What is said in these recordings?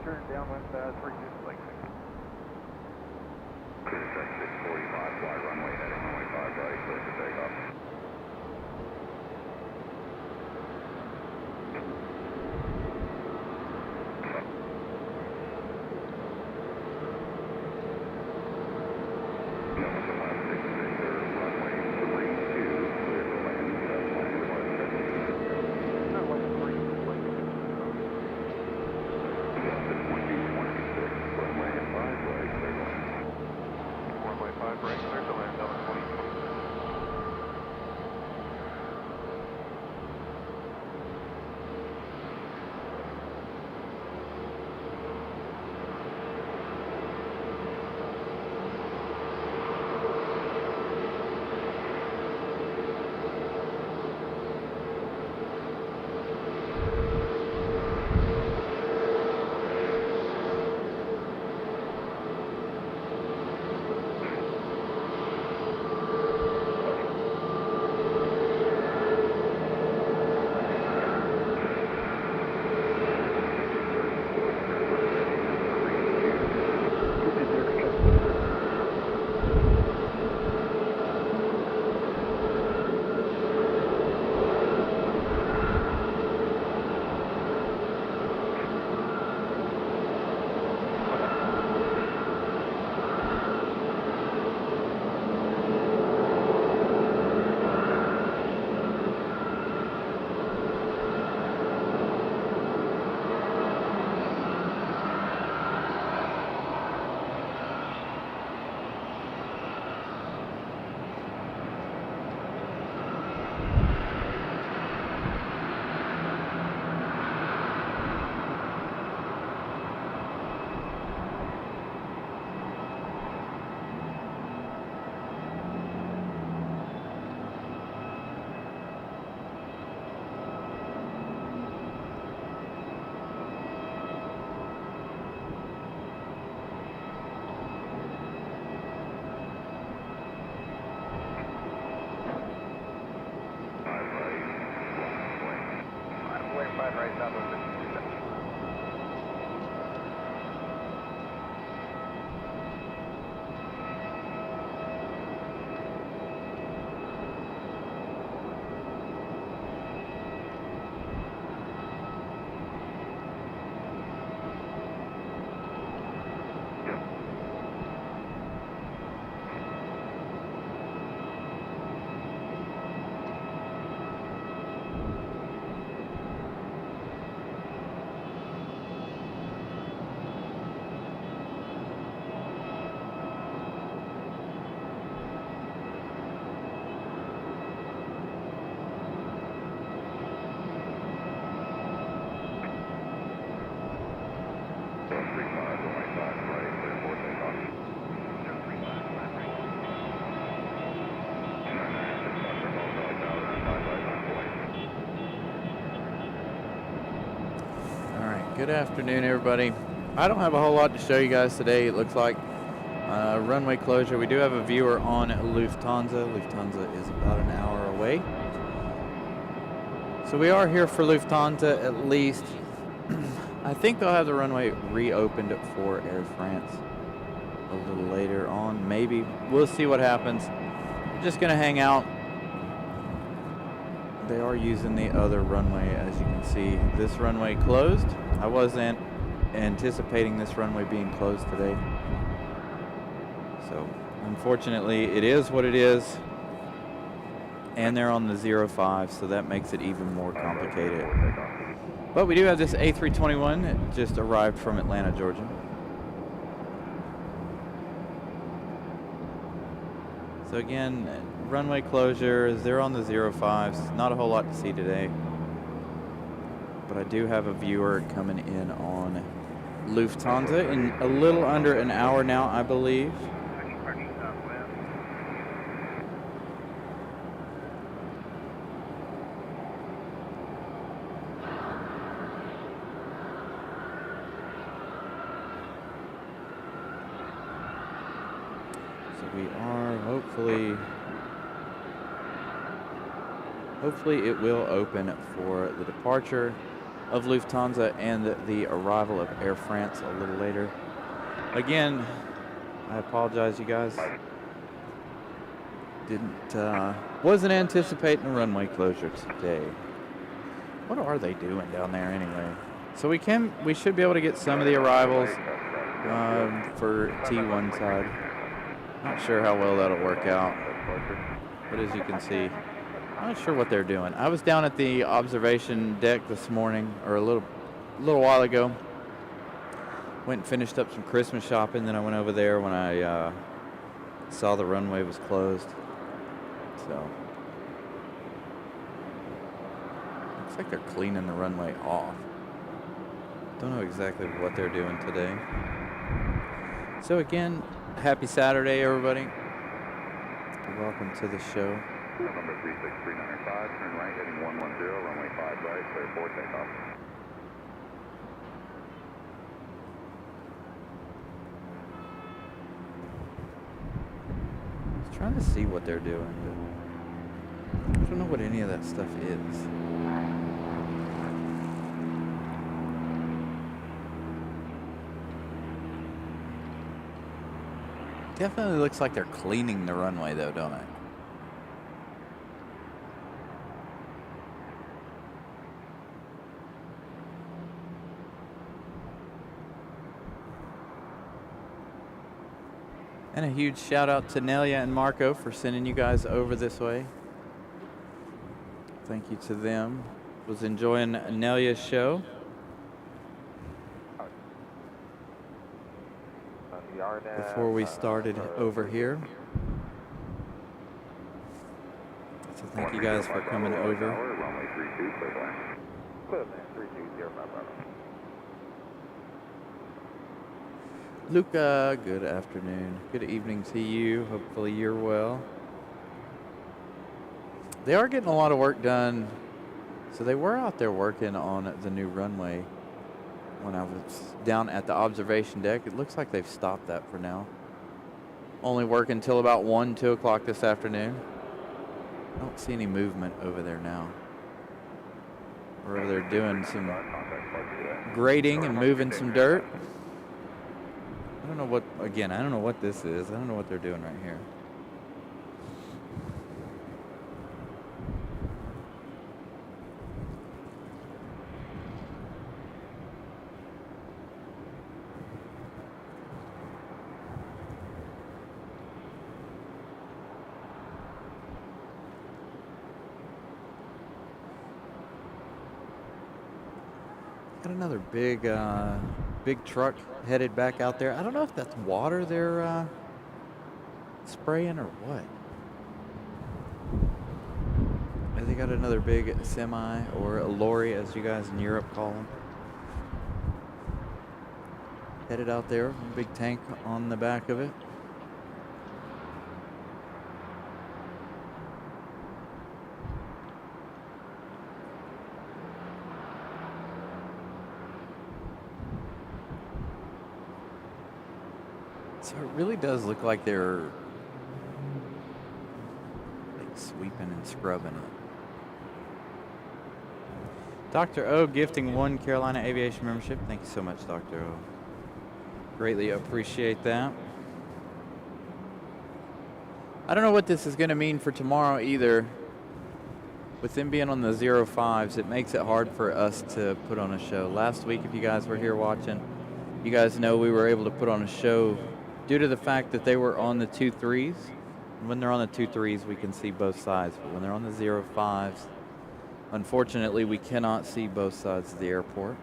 turn downwind 32 Lake 6. 645, fly runway heading runway 5 right, clear for takeoff. Good afternoon, everybody. I don't have a whole lot to show you guys today. It looks like runway closure. We do have a viewer on Lufthansa. Lufthansa is about an hour away. So we are here for Lufthansa at least. I think they'll have the runway reopened for Air France a little later on. Maybe. We'll see what happens. I'm just going to hang out. They are using the other runway, as you can see. This runway closed. I wasn't anticipating this runway being closed today. So, unfortunately, it is what it is. And they're on the 05, so that makes it even more complicated. But we do have this A321. It just arrived from Atlanta, Georgia. So again, runway closures, they're on the 05s. Not a whole lot to see today. But I do have a viewer coming in on Lufthansa in a little under an hour now, I believe. We are hopefully it will open for the departure of Lufthansa and the arrival of Air France a little later. Again, I apologize, you guys. Wasn't anticipating a runway closure today. What are they doing down there anyway? So we should be able to get some of the arrivals for T1 side. Not sure how well that'll work out, but as you can see, I'm not sure what they're doing. I was down at the observation deck this morning, or a little while ago. Went and finished up some Christmas shopping, then I went over there when I saw the runway was closed. So looks like they're cleaning the runway off. Don't know exactly what they're doing today. So again, happy Saturday, everybody. Welcome to the show. Number 36395, turn right, heading 110, runway 5 right, clear for takeoff. I was trying to see what they're doing, but I don't know what any of that stuff is. Definitely looks like they're cleaning the runway though, don't it? And a huge shout out to Nelia and Marco for sending you guys over this way. Thank you to them. Was enjoying Nelia's show. Before we started over here. So thank you guys for coming over. Runway 32, clear to land. Clear land, 3205. Luca, good afternoon. Good evening to you. Hopefully you're well. They are getting a lot of work done. So they were out there working on the new runway when I was down at the observation deck. It looks like they've stopped that for now. Only working until about 1, 2 o'clock this afternoon. I don't see any movement over there now. We're over there doing some grading and moving some dirt. I don't know what, again, I don't know what this is. I don't know what they're doing right here. Got another big truck headed back out there. I don't know if that's water they're spraying or what. They got another big semi, or a lorry as you guys in Europe call them. Headed out there, big tank on the back of it. So it really does look like they're like sweeping and scrubbing it. Dr. O gifting 1 Carolina Aviation membership. Thank you so much, Dr. O. Greatly appreciate that. I don't know what this is going to mean for tomorrow either. With them being on the 05s, it makes it hard for us to put on a show. Last week, if you guys were here watching, you guys know we were able to put on a show due to the fact that they were on the 23s. And when they're on the 23s, we can see both sides. But when they're on the 05s, unfortunately, we cannot see both sides of the airport.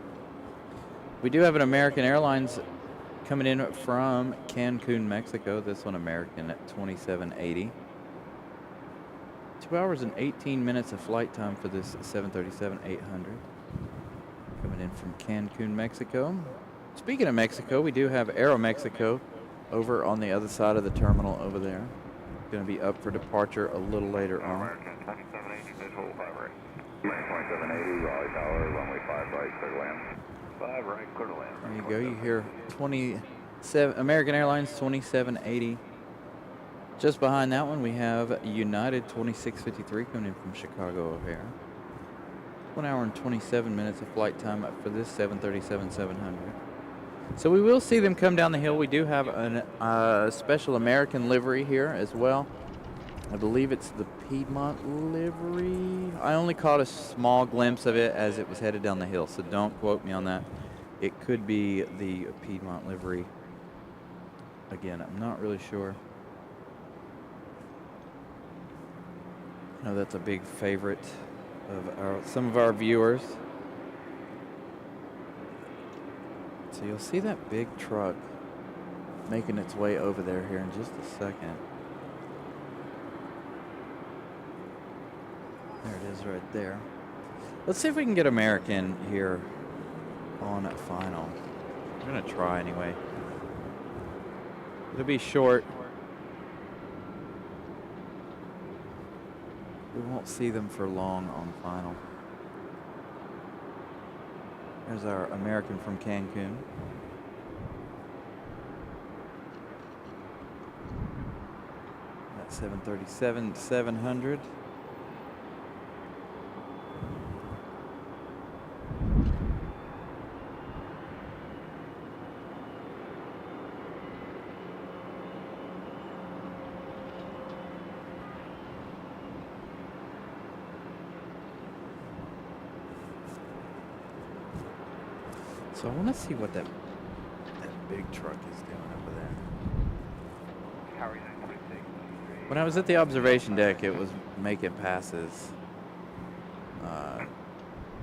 We do have an American Airlines coming in from Cancun, Mexico. This one American at 2780. 2 hours and 18 minutes of flight time for this 737-800. Coming in from Cancun, Mexico. Speaking of Mexico, we do have Aeromexico over on the other side of the terminal over there. Going to be up for departure a little later on. American 2780, visual 5 right. 2780, Raleigh Tower, runway 5 right, clear to land. 5 right, clear to land. There you go. You hear 27 American Airlines 2780. Just behind that one, we have United 2653 coming in from Chicago O'Hare. 1 hour and 27 minutes of flight time for this 737-700. So we will see them come down the hill. We do have a special American livery here as well. I believe it's the Piedmont livery. I only caught a small glimpse of it as it was headed down the hill, so don't quote me on that. It could be the Piedmont livery. Again, I'm not really sure. I know that's a big favorite of some of our viewers. So you'll see that big truck making its way over there here in just a second. There it is right there. Let's see if we can get American here on final. I'm going to try anyway. It'll be short. We won't see them for long on final. There's our American from Cancun. That 737-700. So I want to see what that big truck is doing over there. When I was at the observation deck, it was making passes,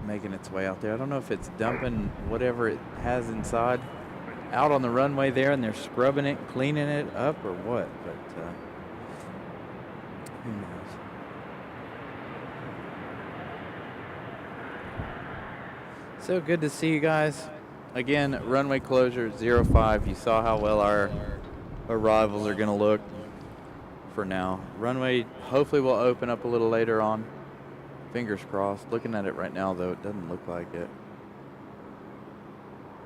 making its way out there. I don't know if it's dumping whatever it has inside out on the runway there, and they're scrubbing it, cleaning it up, or what. But who knows? So good to see you guys. Again, runway closure 05. You saw how well our arrivals are going to look for now. Runway hopefully will open up a little later on. Fingers crossed. Looking at it right now, though, it doesn't look like it.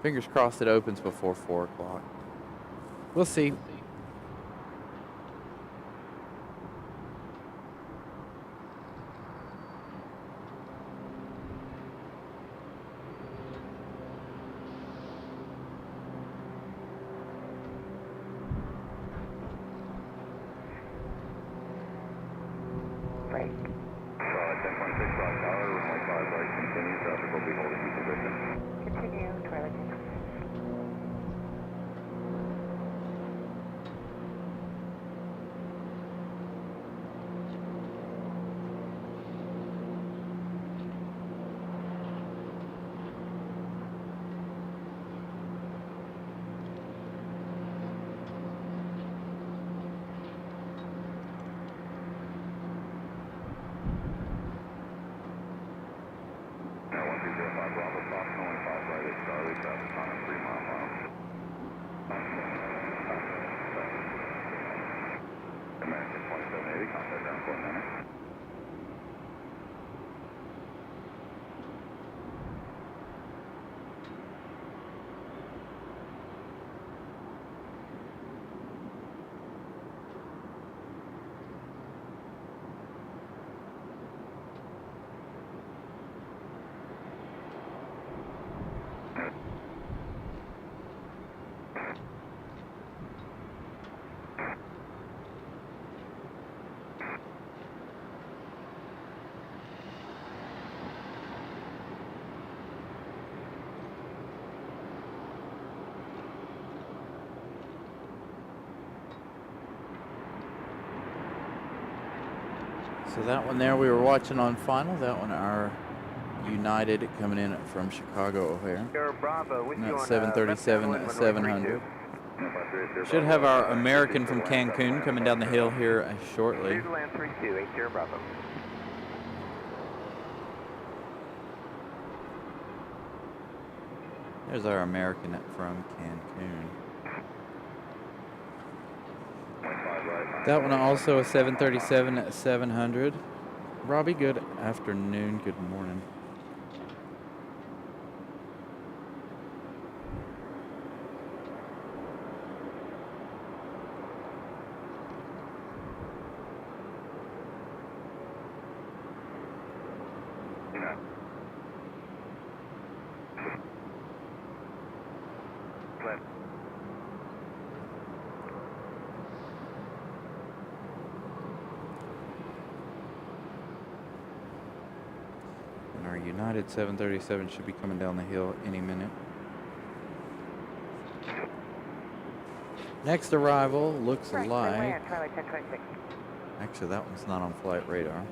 Fingers crossed it opens before 4 o'clock. We'll see. So that one there we were watching on final. That one our United coming in from Chicago O'Hare. And that's 737-700. Should have our American from Cancun coming down the hill here shortly. There's our American from Cancun. That one also a 737-700. Robbie, good afternoon, good morning. And our United 737 should be coming down the hill any minute. Next arrival looks like... Actually, that one's not on flight radar.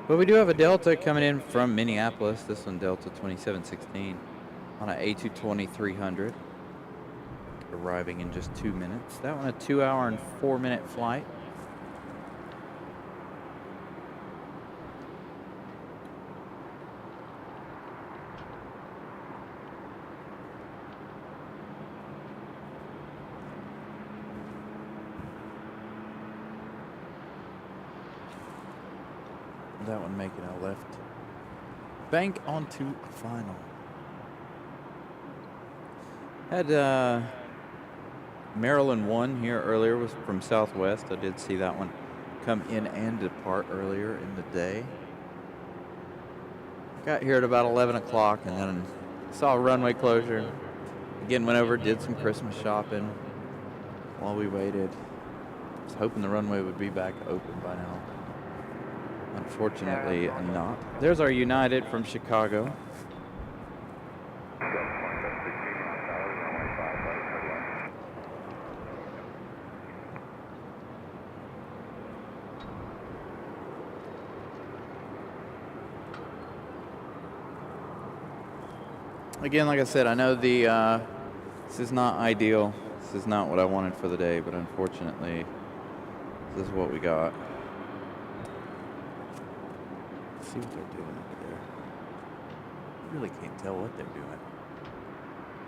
But we do have a Delta coming in from Minneapolis. This one, Delta 2716, on an A220-300. Arriving in just 2 minutes. That one, a 2-hour and 4-minute flight. That one making a left bank onto final. Had Maryland 1 here earlier, was from Southwest. I did see that one come in and depart earlier in the day. Got here at about 11 o'clock and then saw a runway closure. Again, went over, did some Christmas shopping while we waited. Was hoping the runway would be back open by now. Unfortunately not. There's our United from Chicago. Again, like I said, I know this is not ideal. This is not what I wanted for the day, but unfortunately, this is what we got. Let's see what they're doing over there. I really can't tell what they're doing.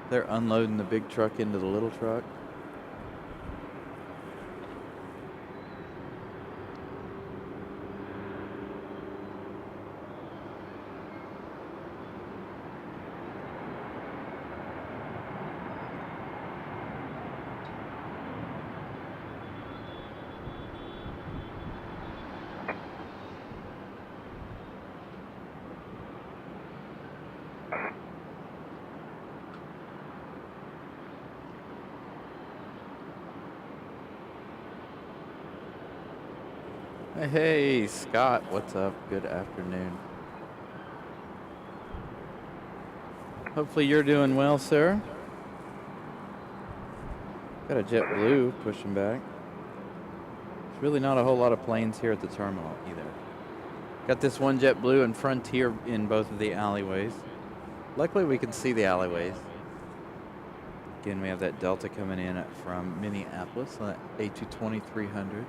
They're unloading the big truck into the little truck. Hey, Scott, what's up? Good afternoon. Hopefully you're doing well, sir. Got a JetBlue pushing back. There's really not a whole lot of planes here at the terminal either. Got this one JetBlue and Frontier in both of the alleyways. Luckily we can see the alleyways. Again, we have that Delta coming in from Minneapolis on that A220-300.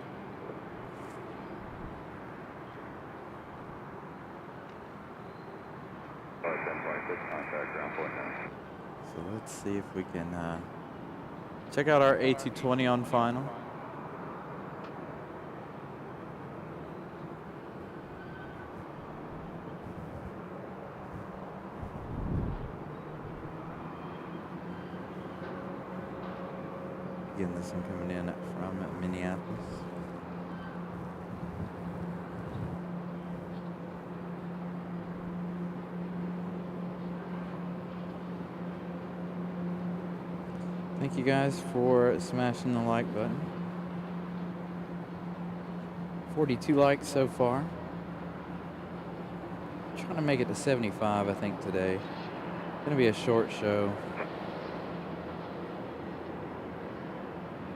So let's see if we can check out our A220 on final. Again, this one coming in from Minneapolis. Thank you guys for smashing the like button. 42 likes so far. Trying to make it to 75, I think, today. Gonna be a short show.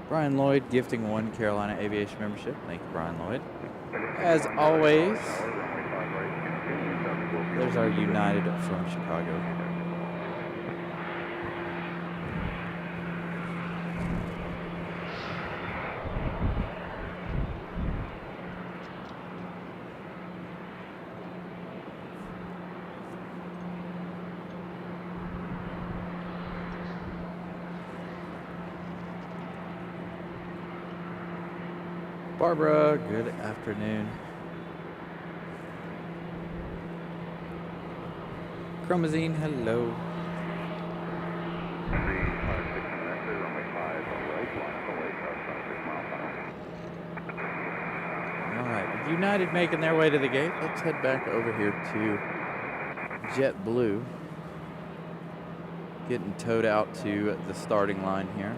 Brian Lloyd gifting 1 Carolina Aviation membership. Thank you, Brian Lloyd. As always, there's our United from Chicago. Barbara, good afternoon. Chromazine, hello. Alright, United making their way to the gate. Let's head back over here to JetBlue. Getting towed out to the starting line here.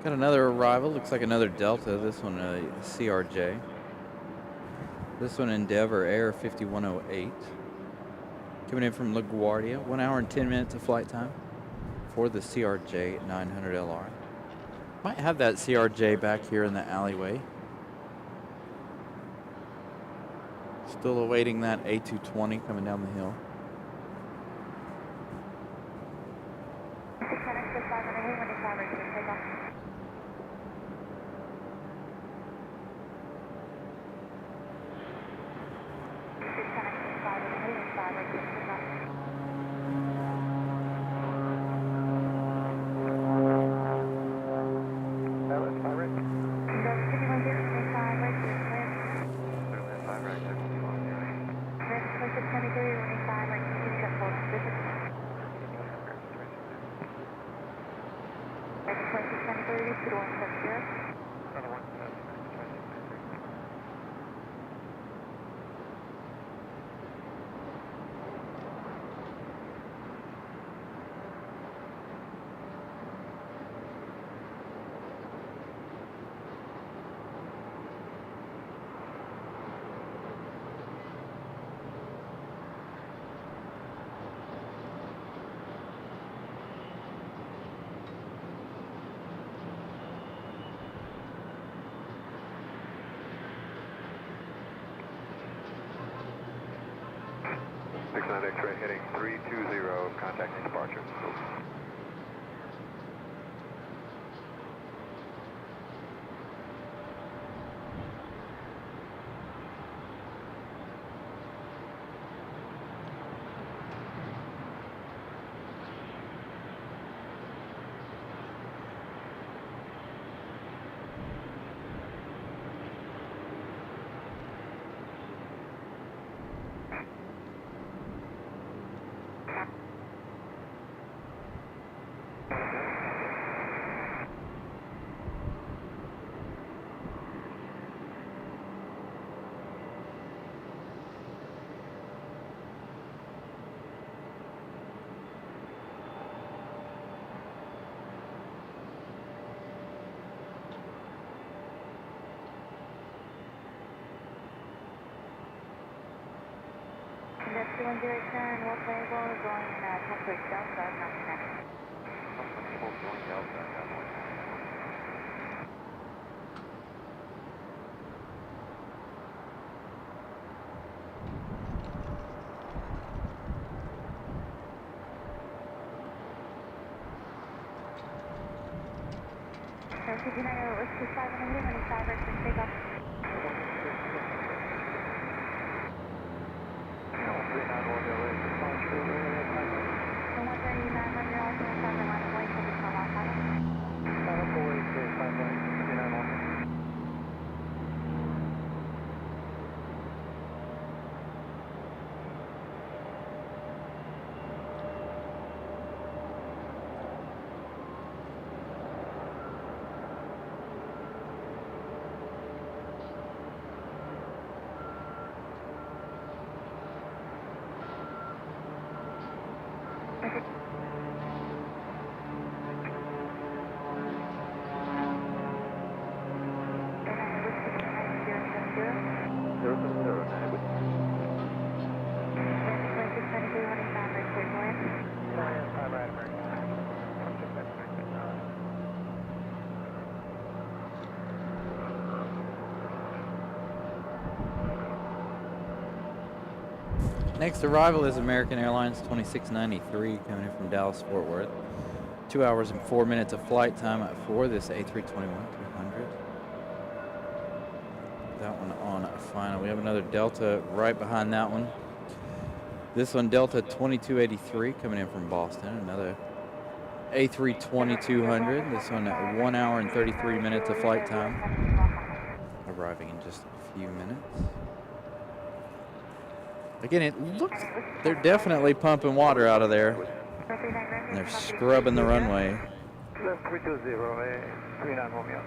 Got another arrival. Looks like another Delta. This one a CRJ. This one Endeavor Air 5108. Coming in from LaGuardia. 1 hour and 10 minutes of flight time for the CRJ 900LR. Might have that CRJ back here in the alleyway. Still awaiting that A220 coming down the hill. X-ray heading 320, contacting departure. That's 210, Wolf Label, going Texas Delta, not connected. Going Delta, United, let's do 5 and a half, and 5 right to take off. Next arrival is American Airlines 2693 coming in from Dallas Fort Worth. 2 hours and 4 minutes of flight time for this A321-200. That one on final. We have another Delta right behind that one. This one, Delta 2283 coming in from Boston. Another A320-200. This one at 1 hour and 33 minutes of flight time. Arriving in just a few minutes. Again, it looks, they're definitely pumping water out of there. And they're scrubbing the runway. 320, 39 Romeo.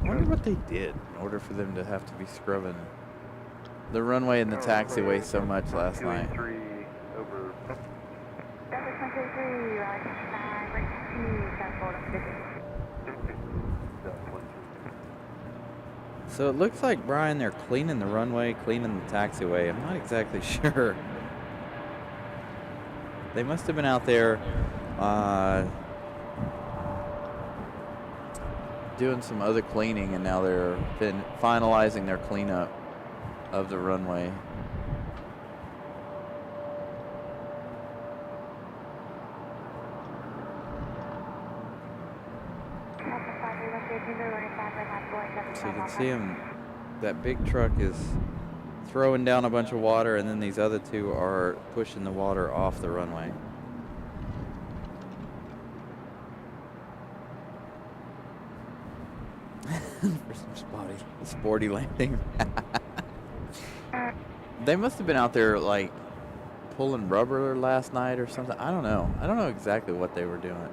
I wonder what they did in order for them to have to be scrubbing the runway and the taxiway so much last night. 283 over 133, Raleigh 9, right 2, South Florida, So it looks like, Brian, they're cleaning the runway, cleaning the taxiway. I'm not exactly sure. They must have been out there doing some other cleaning, and now they're been finalizing their cleanup of the runway. So you can see him, that big truck is throwing down a bunch of water, and then these other two are pushing the water off the runway. For some sporty landing. They must have been out there like pulling rubber last night or something. I don't know. I don't know exactly what they were doing.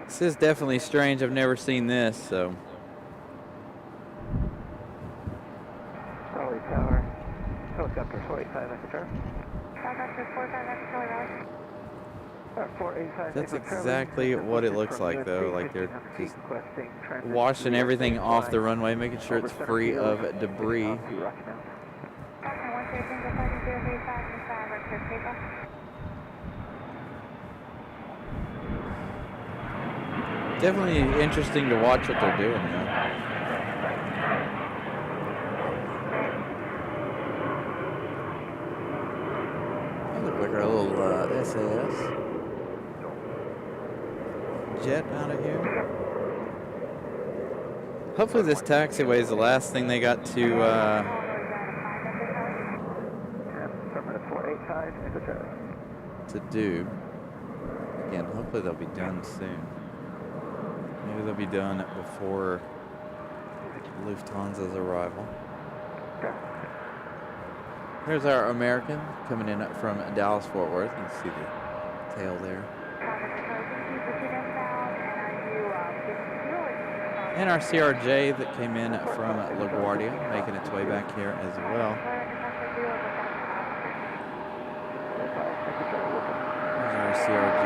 This is definitely strange. I've never seen this, so. Raleigh Tower, helicopter 485, Echo Charlie. Helicopter 485, Echo Charlie, Raleigh. 485, That's Echo Charlie. exactly what it looks like, though. Like they're just washing everything off the runway, making sure it's free of debris. Definitely interesting to watch what they're doing, though. They look like our little SAS jet out of here. Hopefully this taxiway is the last thing they got to do. Again, hopefully they'll be done soon. Maybe they'll be done before Lufthansa's arrival. Here's our American coming in from Dallas-Fort Worth. You can see the tail there. And our CRJ that came in from LaGuardia, making its way back here as well. There's our CRJ.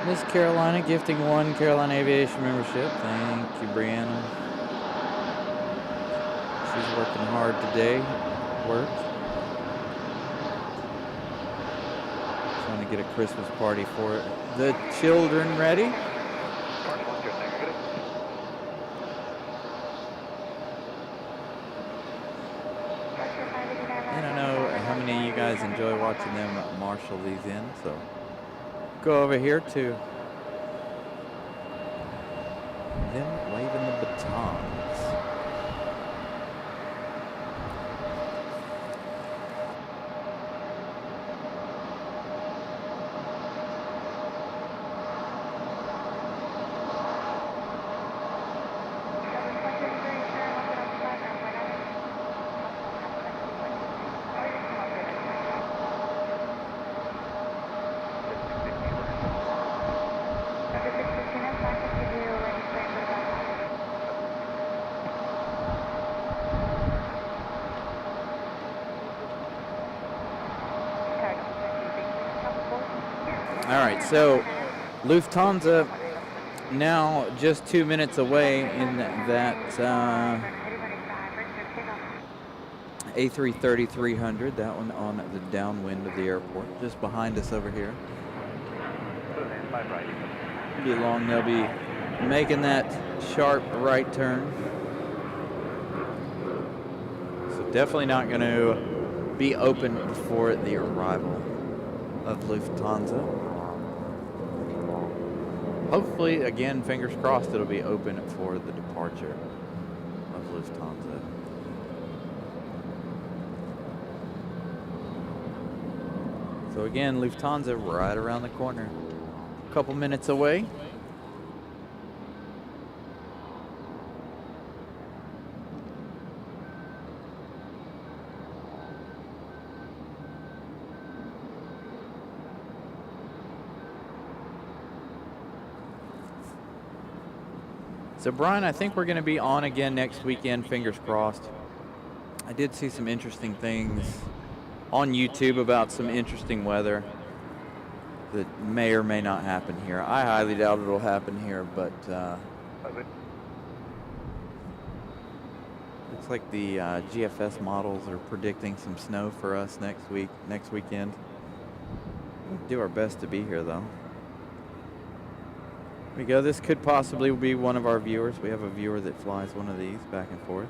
Miss Carolina gifting 1 Carolina Aviation membership. Thank you, Brianna. She's working hard today. Work. Trying to get a Christmas party for the children ready. And I know how many of you guys enjoy watching them marshal these in, so go over here to them waving the batons. All right, so Lufthansa now just 2 minutes away in that A330-300, that one on the downwind of the airport, just behind us over here. Be long, they'll be making that sharp right turn. So definitely not going to be open before the arrival of Lufthansa. hopefully, again, fingers crossed, it'll be open for the departure of Lufthansa. So again, Lufthansa right around the corner. A couple minutes away. So Brian, I think we're going to be on again next weekend, fingers crossed. I did see some interesting things on YouTube about some interesting weather that may or may not happen here. I highly doubt it'll happen here, but looks like the GFS models are predicting some snow for us next weekend. We'll do our best to be here, though. There we go. This could possibly be one of our viewers. We have a viewer that flies one of these back and forth.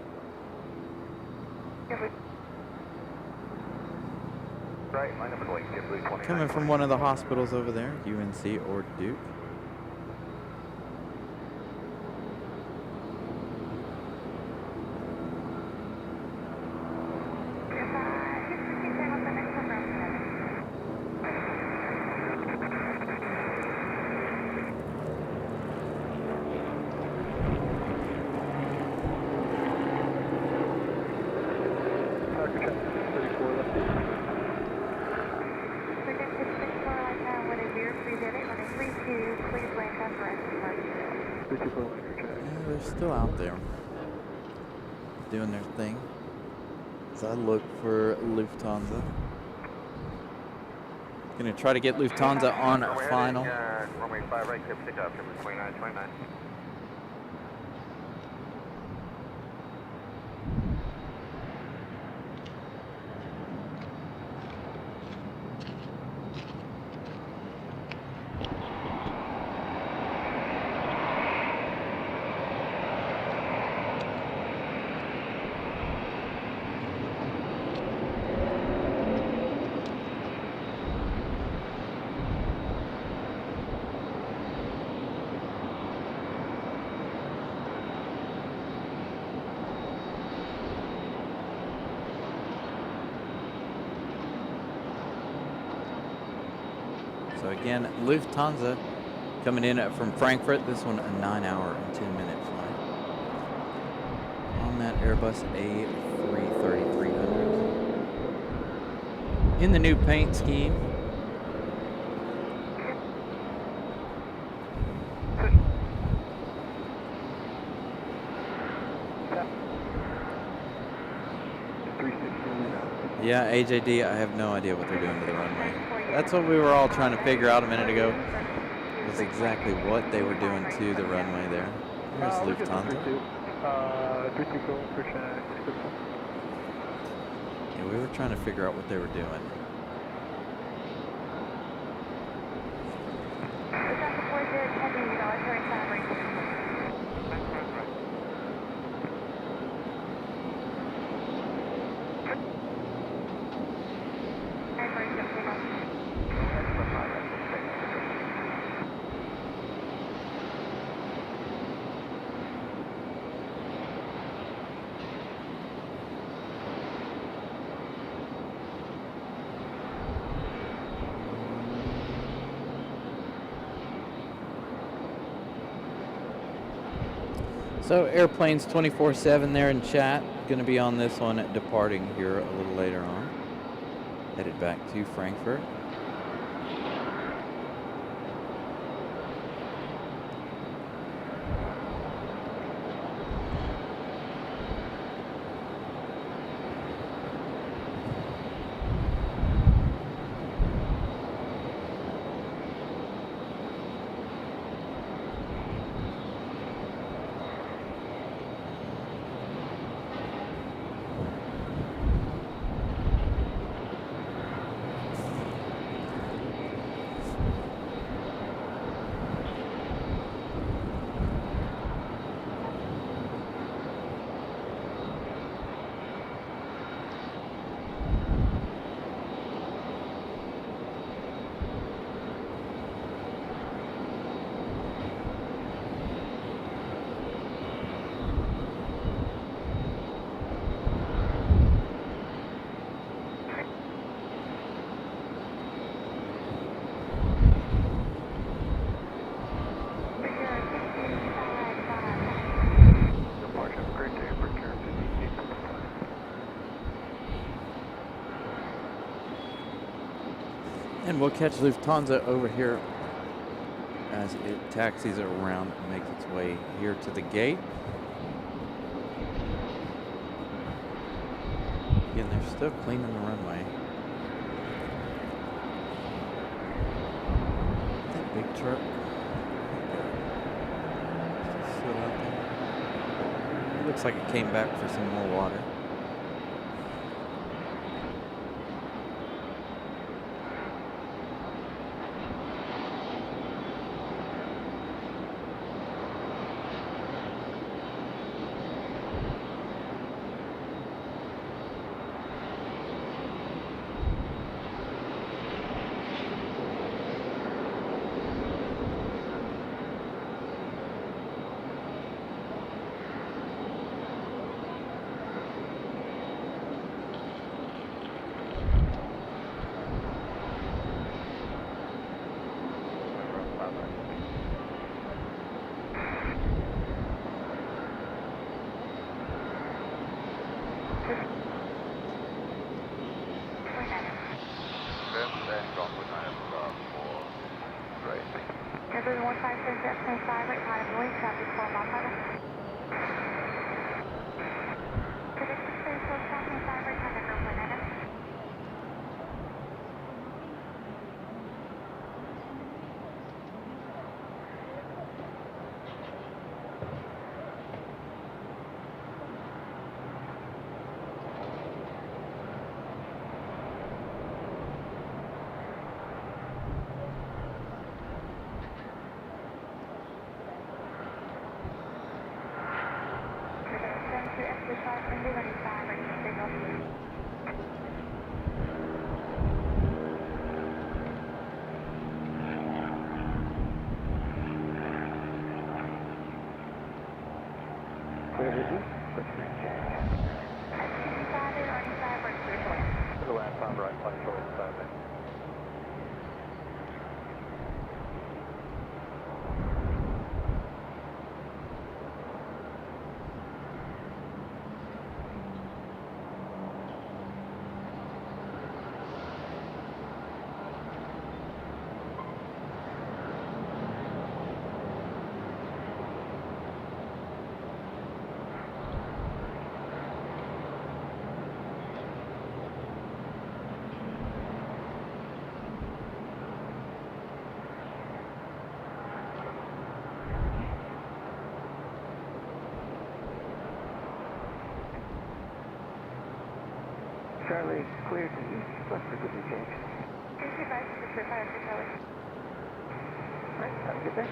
Right, line up at Lake Blue 29. Coming from one of the hospitals over there, UNC or Duke. They're still out there doing their thing. So I look for Lufthansa. Gonna try to get Lufthansa on a final. Runway 5 right, clear pickup, 2929. So again, Lufthansa coming in from Frankfurt. This one a 9-hour and 10-minute flight on that Airbus A330-300 in the new paint scheme. Yeah, AJD, I have no idea what they're doing to the runway. That's what we were all trying to figure out a minute ago, was exactly what they were doing to the runway there. Here's Lufthansa. Yeah, we were trying to figure out what they were doing. So airplanes 24/7 there in chat. Going to be on this one departing here a little later on. Headed back to Frankfurt. And we'll catch Lufthansa over here as it taxis around and makes its way here to the gate. Again, they're still cleaning the runway. That big truck. Still out there. It looks like it came back for some more water. Number 157.5, right, time, noise, traffic, 4 mile per hour. Prediction 34.5, right, time, number 199. Clear to east, switch green change. To the last time, right, flight short inside there. Charlie, clear to east, left for good change. Right, have a good day.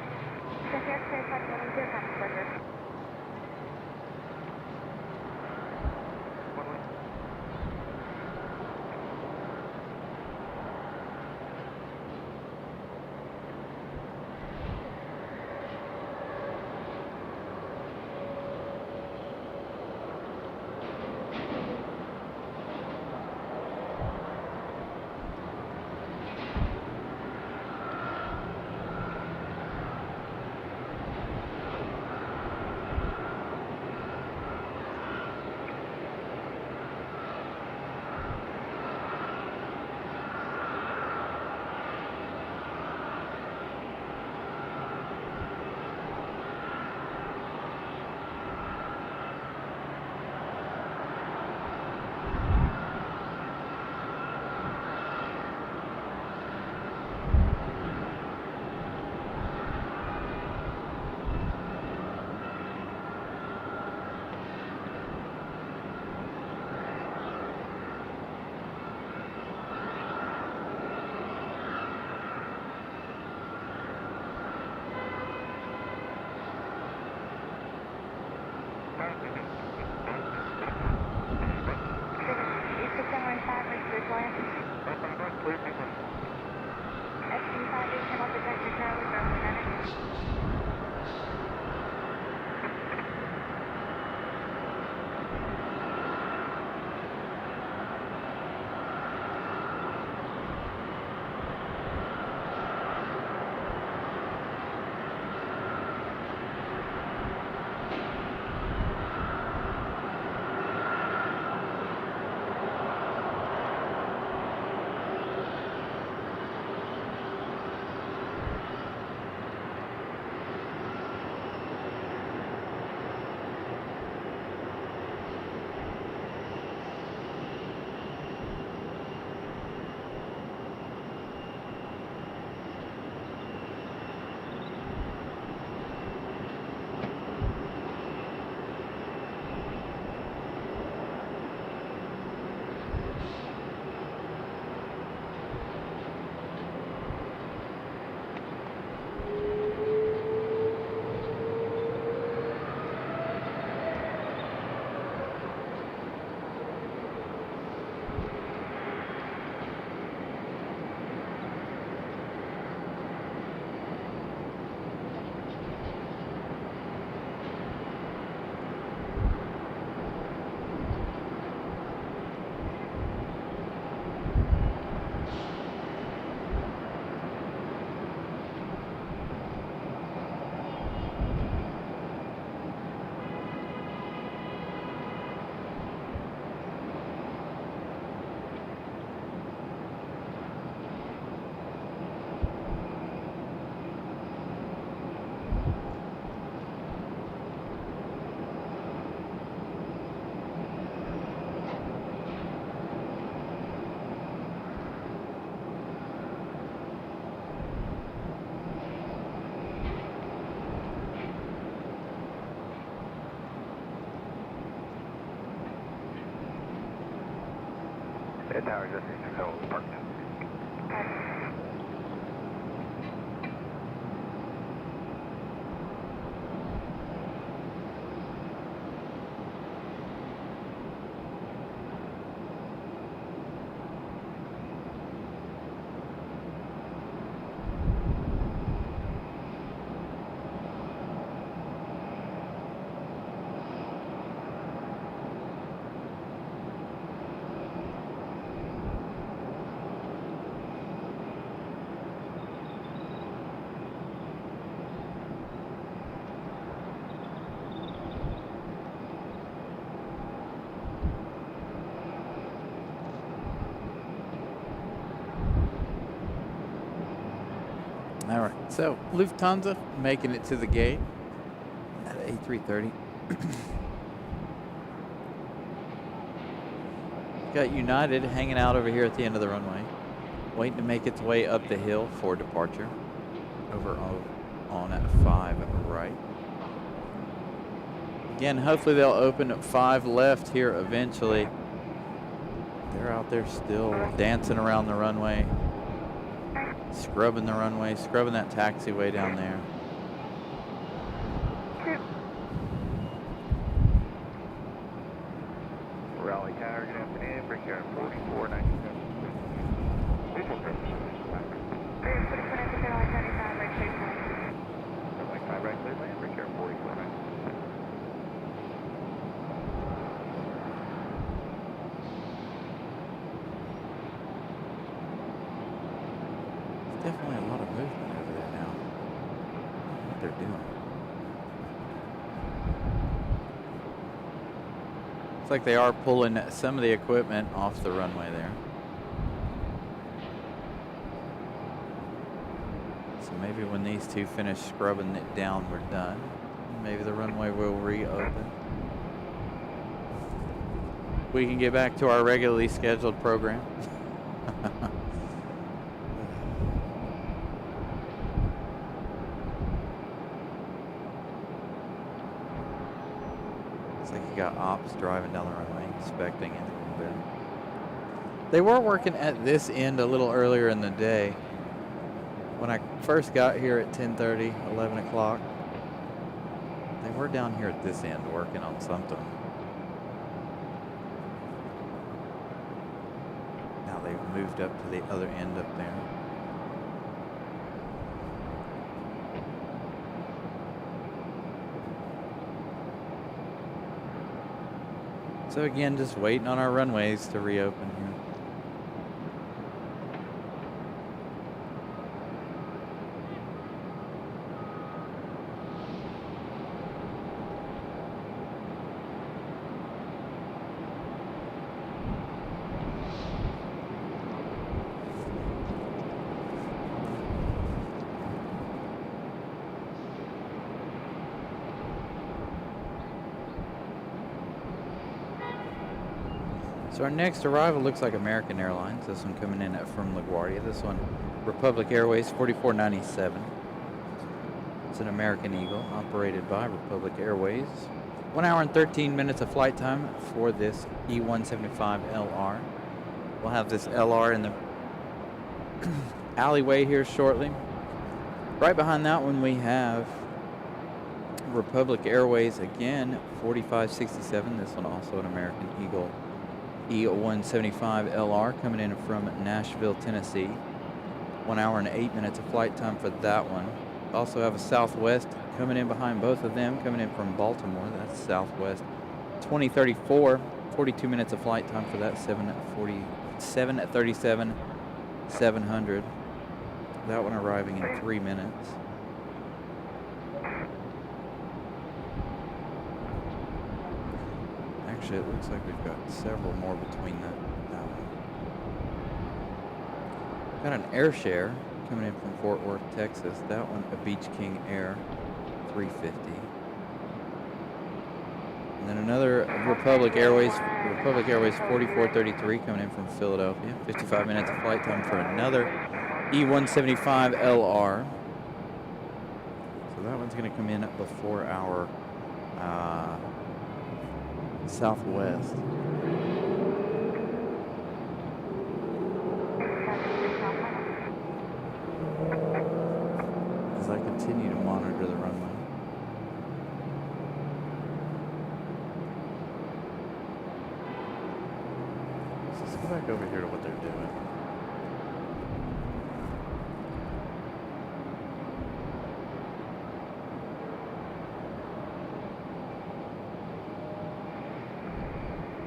Tower, just in control of the park. All right, so Lufthansa making it to the gate at A330. Got United hanging out over here at the end of the runway, waiting to make its way up the hill for departure. Over on at 5 right. Again, hopefully they'll open at 5 left here eventually. They're out there still dancing around the runway. Scrubbing the runway, scrubbing that taxiway down there. Raleigh Tower, good afternoon. Brickyard 4497. Runway 5 right, clear land. Brickyard 4497. Definitely a lot of movement over there now. What they're doing. Looks like they are pulling some of the equipment off the runway there. So maybe when these two finish scrubbing it down, we're done. Maybe the runway will reopen. We can get back to our regularly scheduled program. Got ops driving down the runway, inspecting it a little bit. They were working at this end a little earlier in the day. When I first got here at 10:30, 11 o'clock, they were down here at this end working on something. Now they've moved up to the other end up there. So again, just waiting on our runways to reopen here. So our next arrival looks like American Airlines. This one coming in from LaGuardia. This one, Republic Airways 4497. It's an American Eagle operated by Republic Airways. 1 hour and 13 minutes of flight time for this E175LR. We'll have this LR in the alleyway here shortly. Right behind that one we have Republic Airways again, 4567. This one also an American Eagle. E175LR coming in from Nashville, Tennessee. 1 hour and 8 minutes of flight time for that one. Also have a Southwest coming in behind both of them, coming in from Baltimore. That's Southwest 2034. 42 minutes of flight time for that 737-700. That one arriving in 3 minutes. Actually, it looks like we've got several more between that one. Got an air share coming in from Fort Worth, Texas. That one, a Beach King Air 350. And then another Republic Airways 4433 coming in from Philadelphia. 55 minutes of flight time for another E175LR. So that one's going to come in before our Southwest. as I continue to monitor the runway. So let's go back over here to what they're doing.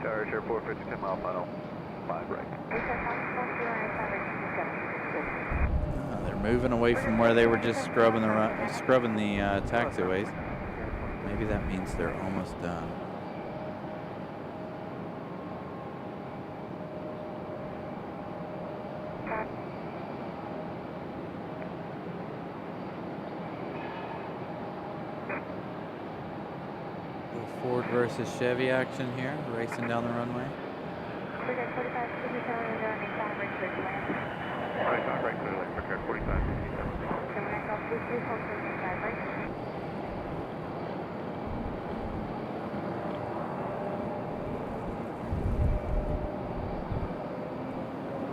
Tower Share 450, 10 mile final. 5 right. They're moving away from where they were just scrubbing the taxiways. Maybe that means they're almost done. Ford versus Chevy action here, racing down the runway. Forget 45, this is telling you on the time right clear to land. Right, time right clear, like for 45. Gemini Golf 23, hold for the time right.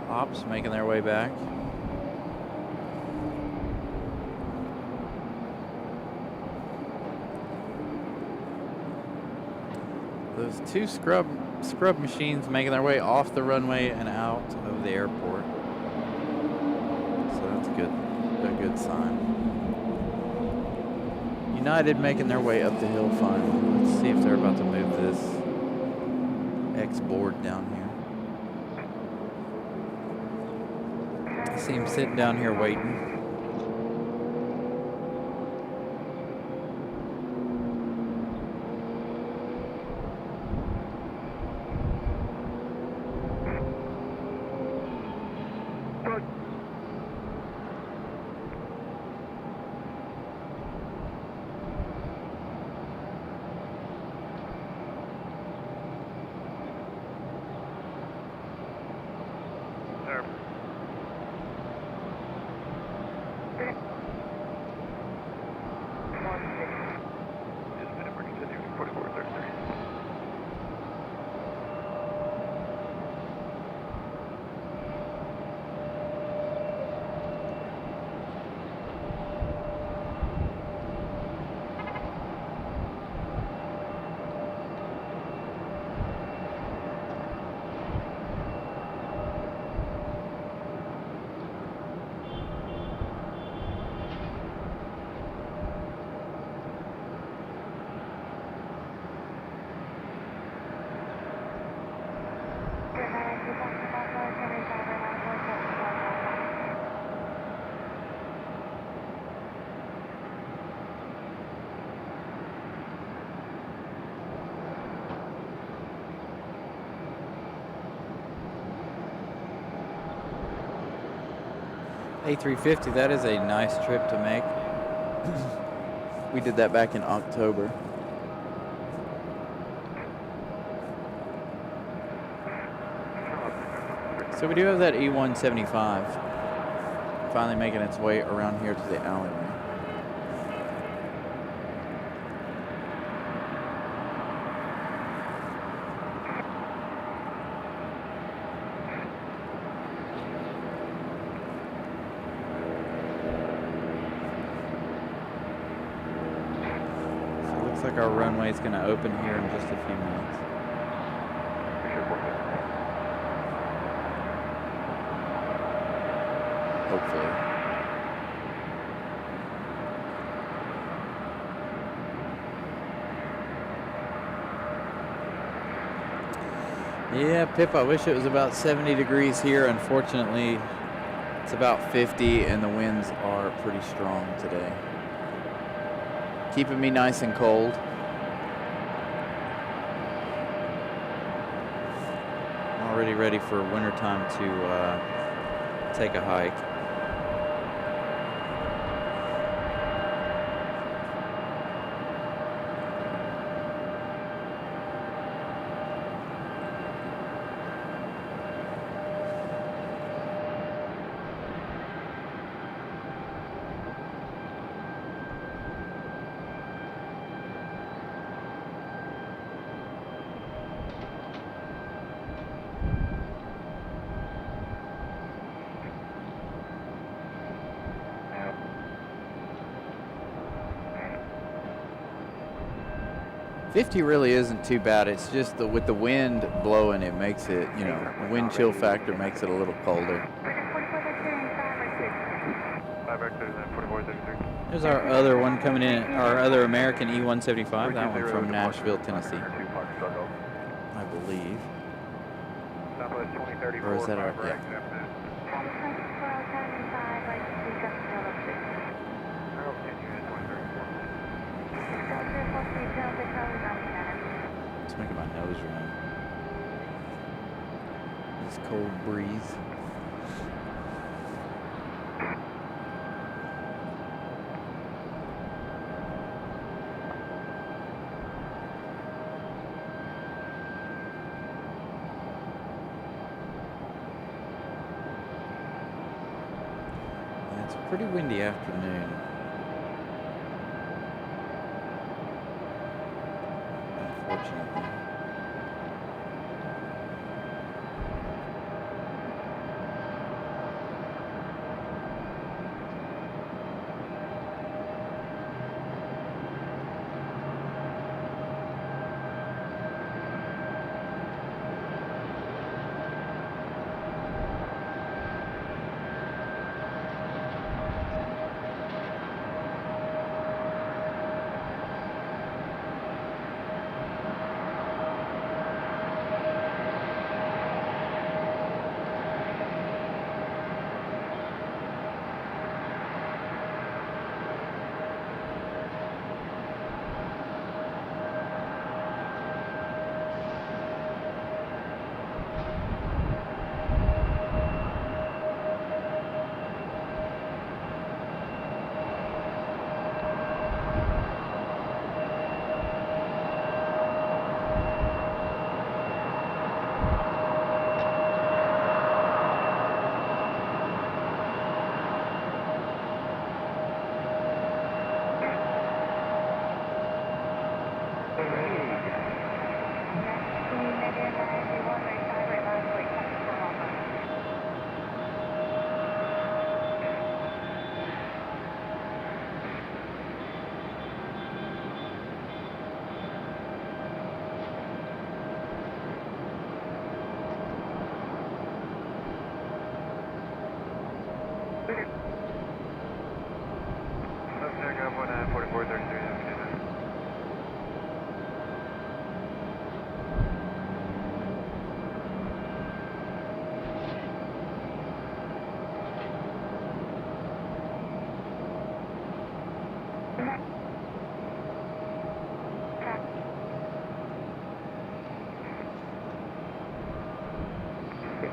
Ops making their way back. Those two scrub machines making their way off the runway and out of the airport. So that's a good sign. United making their way up the hill finally. Let's see if they're about to move this X board down here. I see him sitting down here waiting. A350, that is a nice trip to make. We did that back in October. So we do have that E175 finally making its way around here to the alleyway. Our runway is going to open here in just a few minutes. Hopefully. Yeah, Pip, I wish it was about 70 degrees here. Unfortunately, it's about 50 and the winds are pretty strong today. Keeping me nice and cold. Already ready for wintertime to take a hike. 50 really isn't too bad. It's just with the wind blowing, it makes it, you know, the wind chill factor makes it a little colder. 5 right 4433. There's our other one coming in, our other American E-175, that one from Nashville, Tennessee, I believe. Southwest 2034, Or is that our, 5 right, yeah. It's making my nose run. This cold breeze. It's a pretty windy afternoon. Unfortunately.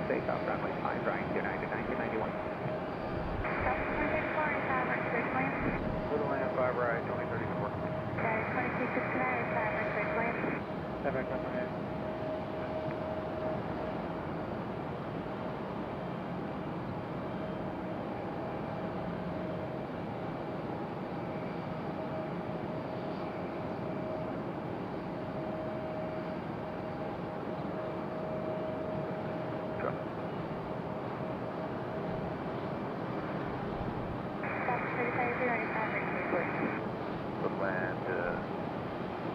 Takeoff runway 5 right, good night, 1991. Little land 5 right, 2034. 7 right, runway 8. Land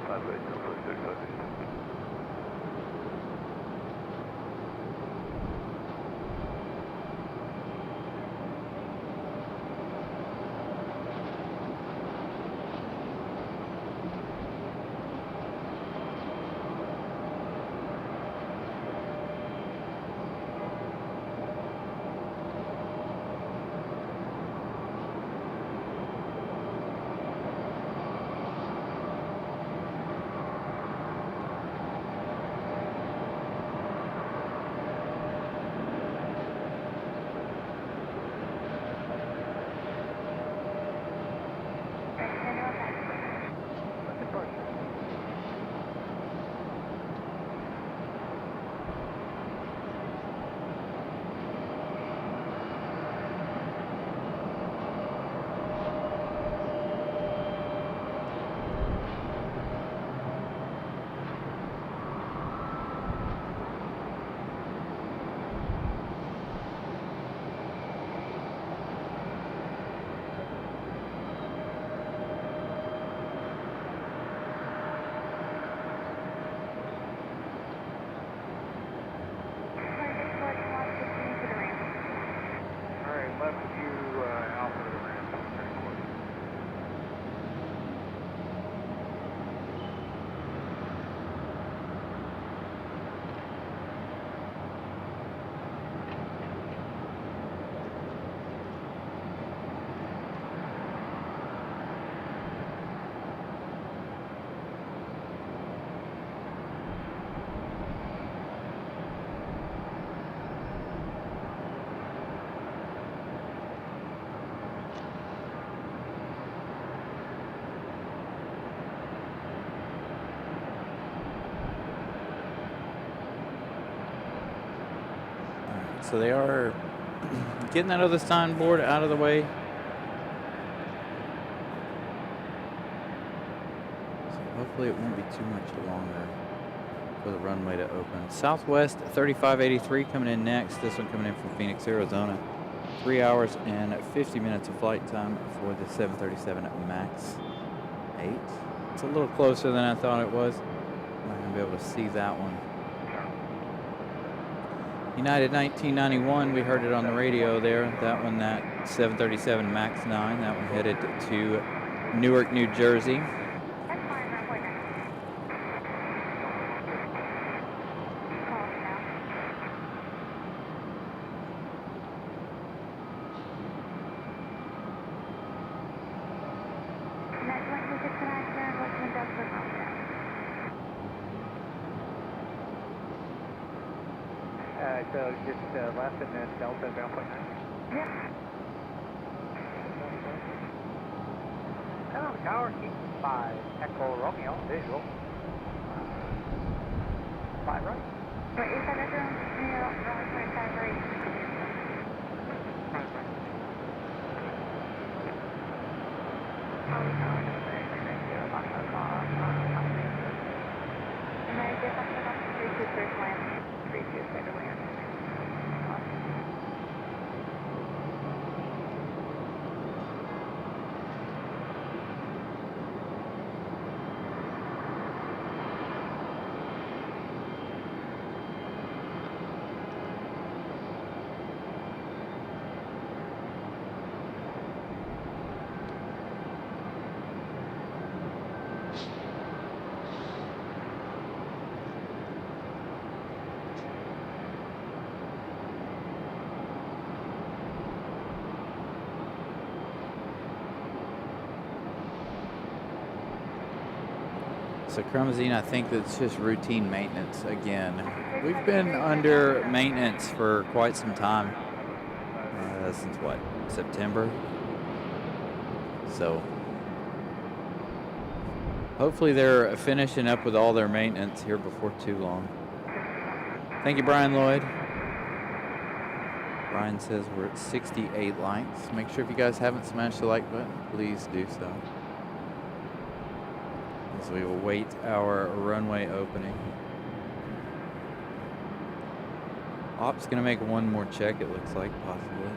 5 right, Southwest 35. left view, alpha to the ramp, turning course. So they are getting that other signboard out of the way. So hopefully it won't be too much longer for the runway to open. Southwest 3583 coming in next. This one coming in from Phoenix, Arizona. 3 hours and 50 minutes of flight time for the 737 MAX 8. It's a little closer than I thought it was. I'm not going to be able to see that one. United 1991, we heard it on the radio there. That one, that 737 MAX 9, that one headed to Newark, New Jersey. That's fine, runway next. Calling now. Next one, we disconnect here and what's the industrial runway? So just left and then Delta ground point 9. Yep. Hello, tower, keep 5, Echo Romeo, visual. 5 right. Wait, is that a room? Runway 25 right. American something up to 32 first land. 32 second land. So Crumazine, I think that's just routine maintenance again. We've been under maintenance for quite some time. Since what, September? So hopefully they're finishing up with all their maintenance here before too long. Thank you, Brian Lloyd. Brian says we're at 68 likes. Make sure if you guys haven't smashed the like button, please do so. As we await our runway opening. Op's gonna make one more check, it looks like, possibly.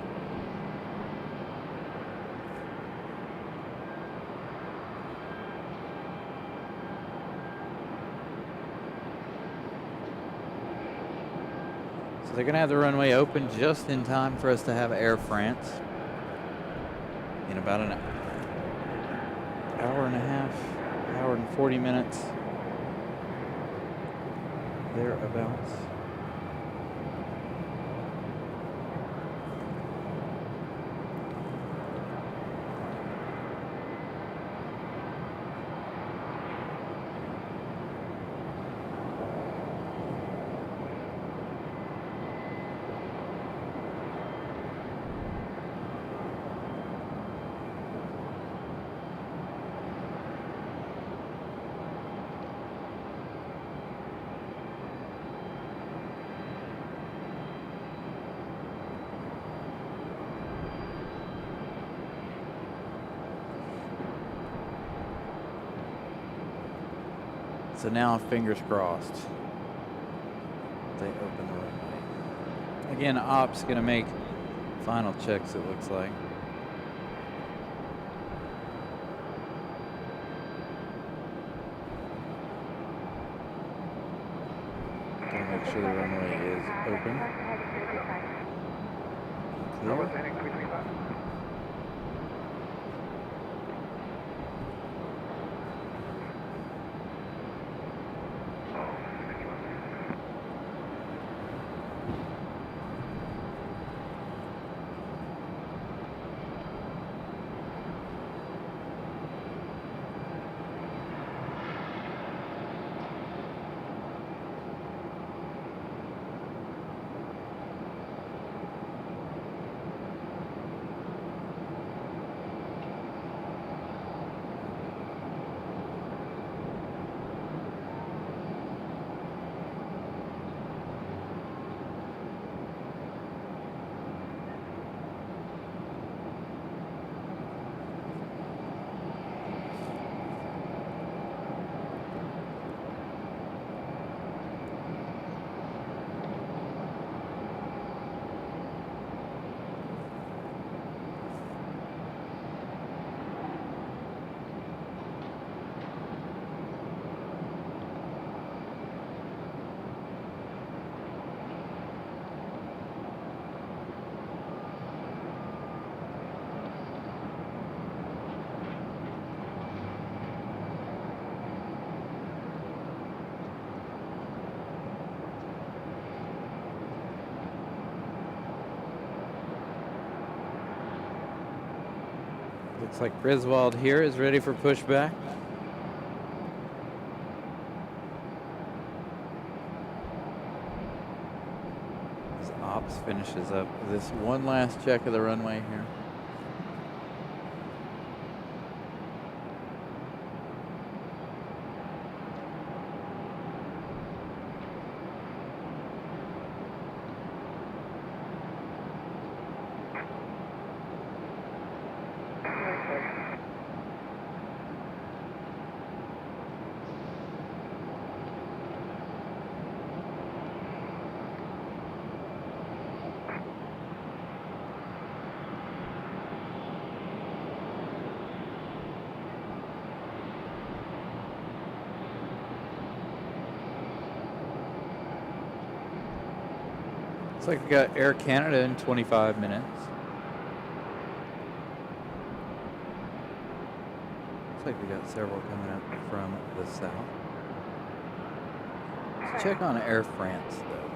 So they're gonna have the runway open just in time for us to have Air France in about an hour and a half. Hour and 40 minutes, thereabouts. So now, fingers crossed, they open the runway. Again, Op's gonna make final checks, it looks like. Gonna make sure the runway is open. Northwest heading 335. Looks like Griswold here is ready for pushback. As Ops finishes up this one last check of the runway here. Looks like we got Air Canada in 25 minutes. Looks like we got several coming up from the south. Let's check on Air France, though.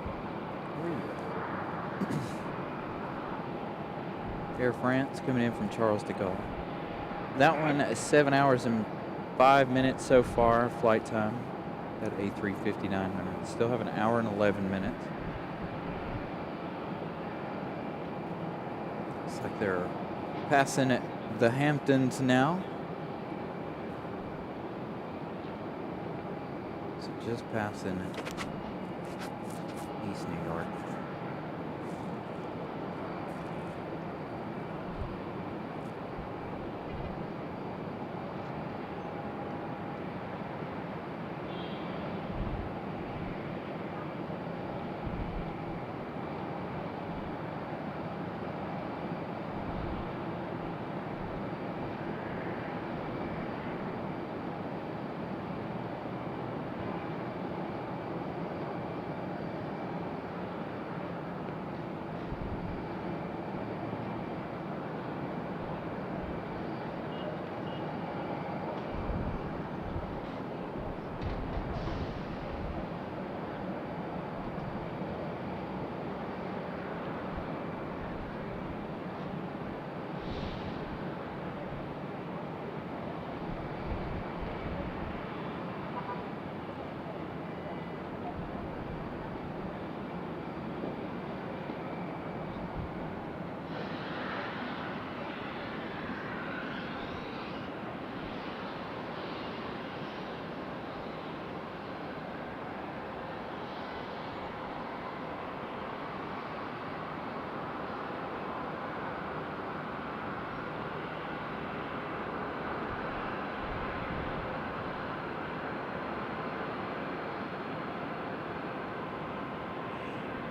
Air France coming in from Charles de Gaulle. That one is 7 hours and 5 minutes so far, flight time. That A350-900. Still have an hour and 11 minutes. Looks like they're passing the Hamptons now. So just passing East New York.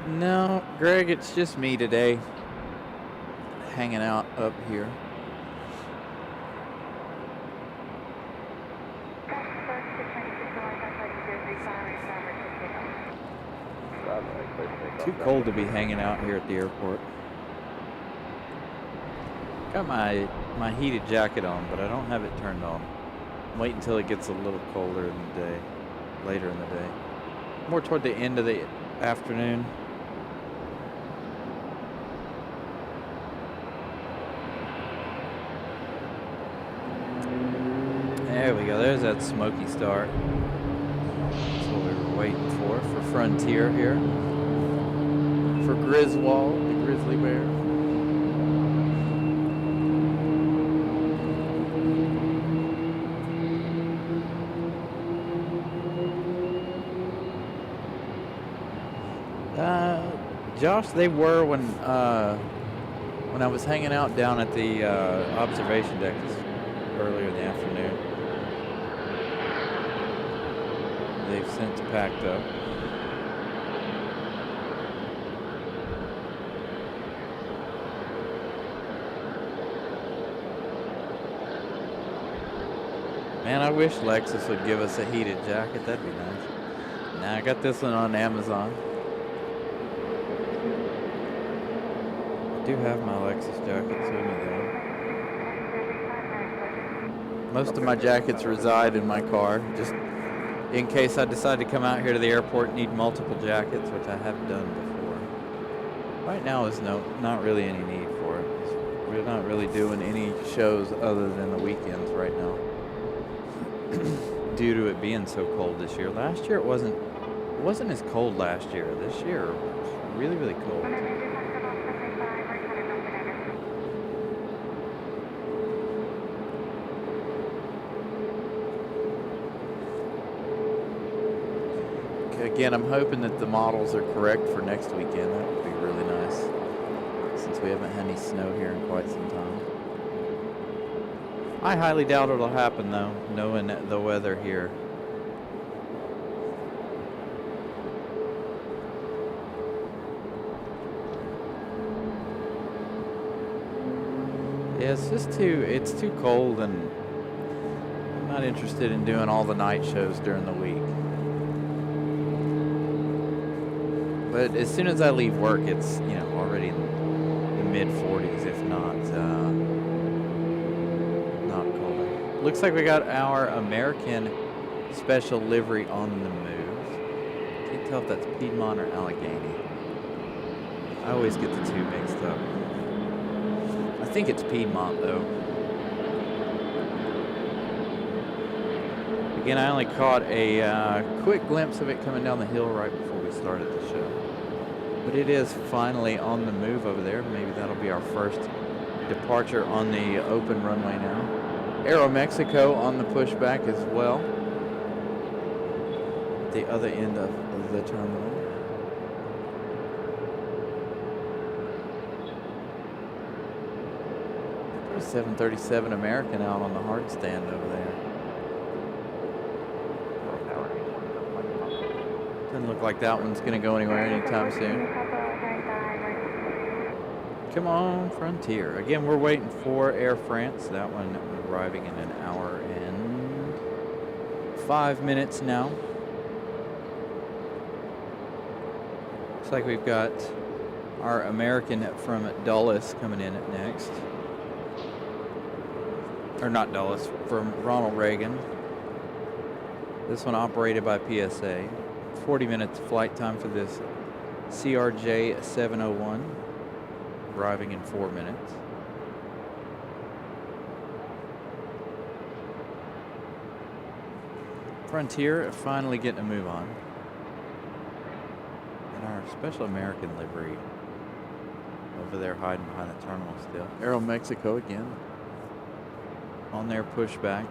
No, Greg, it's just me today, hanging out up here. Too cold to be hanging out here at the airport. Got my heated jacket on, but I don't have it turned on. Wait until it gets a little colder in the day, later in the day. More toward the end of the afternoon. There we go. There's that smoky start. That's what we were waiting for Frontier here. For Griswold, the grizzly bear. Josh, they were when I was hanging out down at the observation deck earlier in the afternoon. They've since packed up. Man, I wish Lexus would give us a heated jacket. That'd be nice. Nah, I got this one on Amazon. I do have my Lexus jackets with me though. Most of my jackets reside in my car, just in case I decide to come out here to the airport and need multiple jackets, which I have done before. Right now is not really any need for it. It's not really doing any shows other than the weekends right now. Due to it being so cold this year. Last year it wasn't as cold last year. This year it was really, really cold. Okay, again, I'm hoping that the models are correct for next weekend. That would be really nice, since we haven't had any snow here in quite some time. I highly doubt it'll happen though, knowing the weather here. Yeah, it's too cold, and I'm not interested in doing all the night shows during the week. But as soon as I leave work, it's, you know, already in the mid 40s, if not colder. Looks like we got our American special livery on the move. Can't tell if that's Piedmont or Allegheny. I always get the two mixed up. I think it's Piedmont though. Again, I only caught a quick glimpse of it coming down the hill right before we started the show. But it is finally on the move over there. Maybe that'll be our first departure on the open runway now. Aero Mexico on the pushback as well. At the other end of the terminal. 737 American out on the hard stand over there. Doesn't look like that one's going to go anywhere anytime soon. Come on, Frontier. Again, we're waiting for Air France. That one arriving in an hour and 5 minutes now. Looks like we've got our American from Dulles coming in next. Or not Dulles, from Ronald Reagan. This one operated by PSA. 40 minutes flight time for this CRJ 701, arriving in 4 minutes. Frontier finally getting a move on. And our special American livery over there hiding behind the terminal still. Aero Mexico again on their pushback.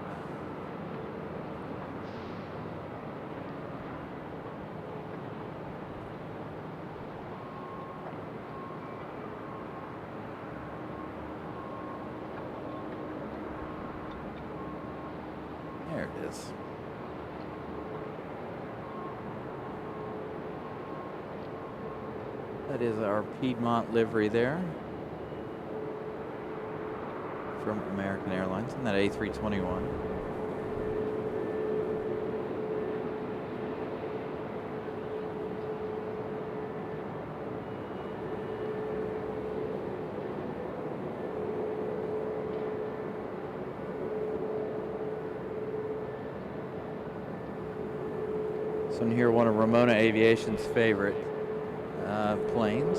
There it is. That is our Piedmont livery there from American Airlines, and that A321. This one here, one of Ramona Aviation's favorite planes.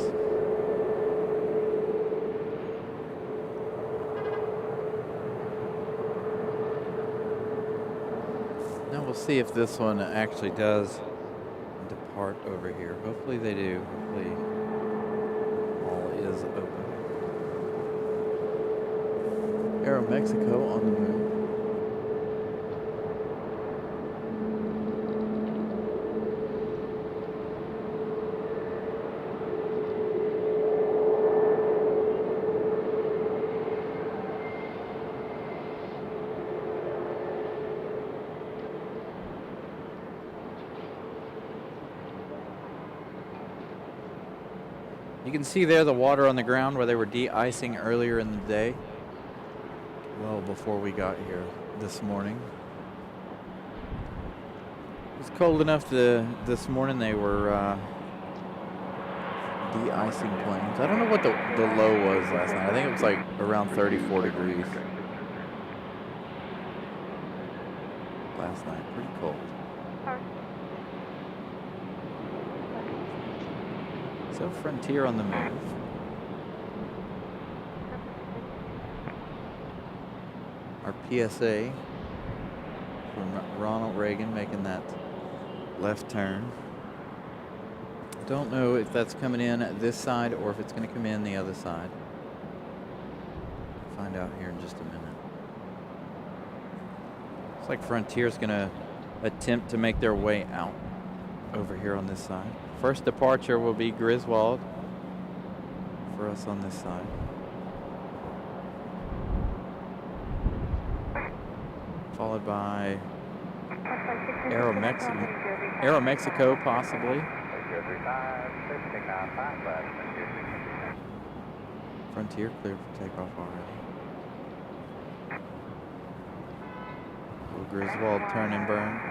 Now we'll see if this one actually does depart over here. Hopefully they do. Hopefully all is open. Aero Mexico on the move. You can see there the water on the ground where they were de-icing earlier in the day. Well, before we got here this morning. It was cold enough this morning they were de-icing planes. I don't know what the low was last night. I think it was like around 34 degrees. Last night, pretty cold. So Frontier on the move. our PSA from Ronald Reagan making that left turn. Don't know if that's coming in this side or if it's going to come in the other side. Find out here in just a minute. Looks like Frontier's going to attempt to make their way out over here on this side. First departure will be Griswold for us on this side. Followed by Aeromexico possibly. Frontier clear for takeoff already. Will Griswold turn and burn?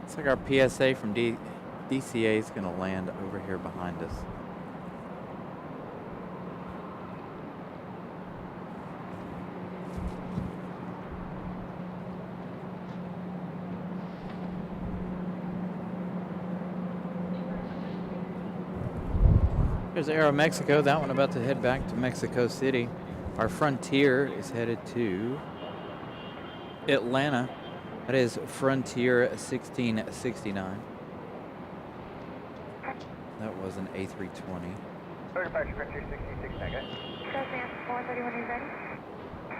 Looks like our PSA from DCA is going to land over here behind us. Here's Aeromexico, that one about to head back to Mexico City. Our Frontier is headed to Atlanta. That is Frontier 1669. That was an A320.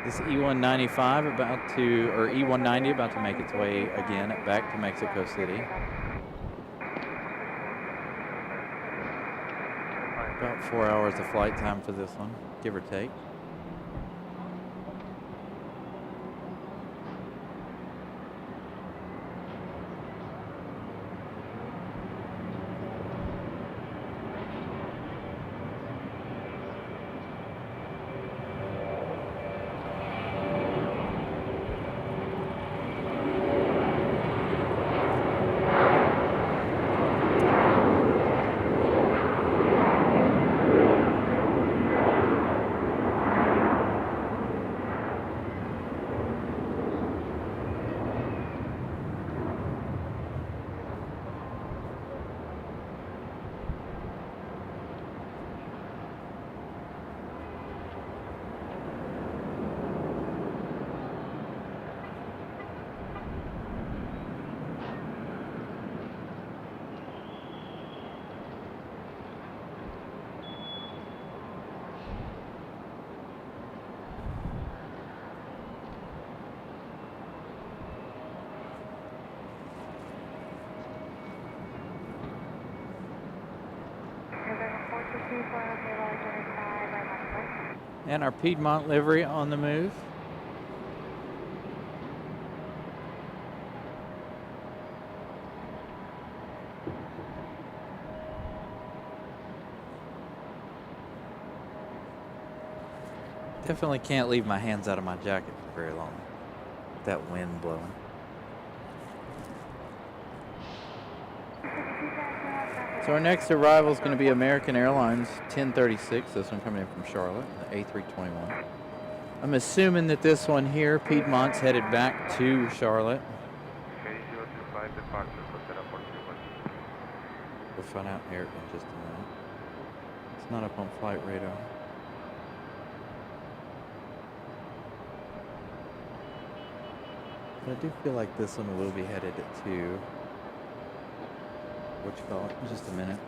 This E195 about to, or E190 about to make its way again back to Mexico City. About 4 hours of flight time for this one, give or take. And our Piedmont livery on the move. Definitely can't leave my hands out of my jacket for very long. That wind blowing. So our next arrival is going to be American Airlines 1036. This one coming in from Charlotte, the A321. I'm assuming that this one here, Piedmont's headed back to Charlotte. We'll find out here in just a minute. It's not up on flight radar. But I do feel like this one will be headed to, what you call it, in just a minute.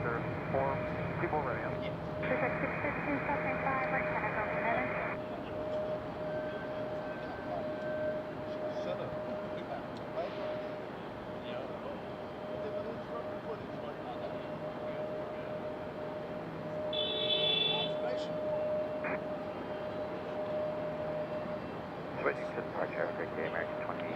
sir. 4 people ready up. 662, Southern 5, right, 10 o'clock minutes. Switching to departure, Great Day American 28.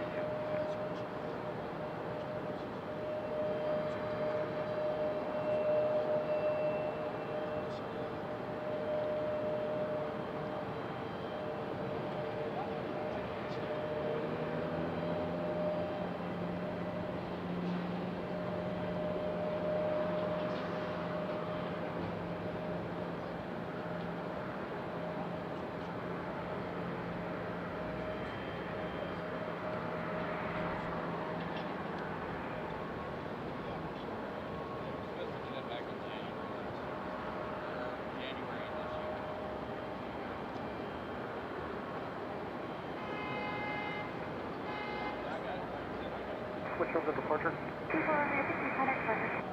Switch over to departure. People American 2, contact departure.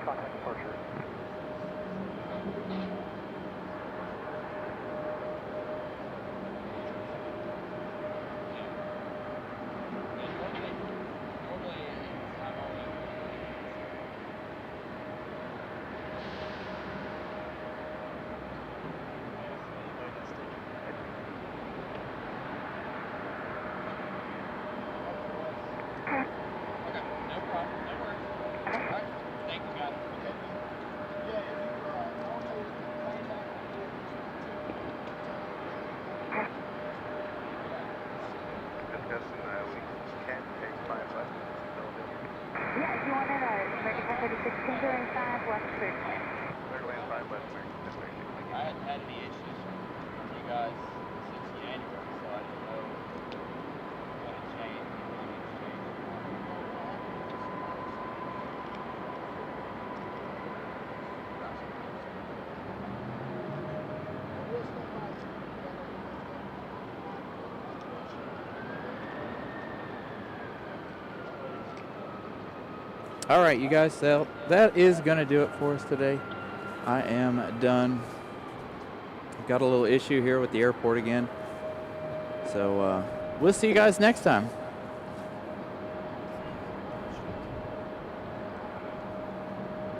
Contact departure. Yeah, if you wanted American 1036, Kingery 5, West Clear. I hadn't had any issues with you guys since January, so I didn't know what had changed. All right, you guys, so that is going to do it for us today. I am done. Got a little issue here with the airport again. So we'll see you guys next time.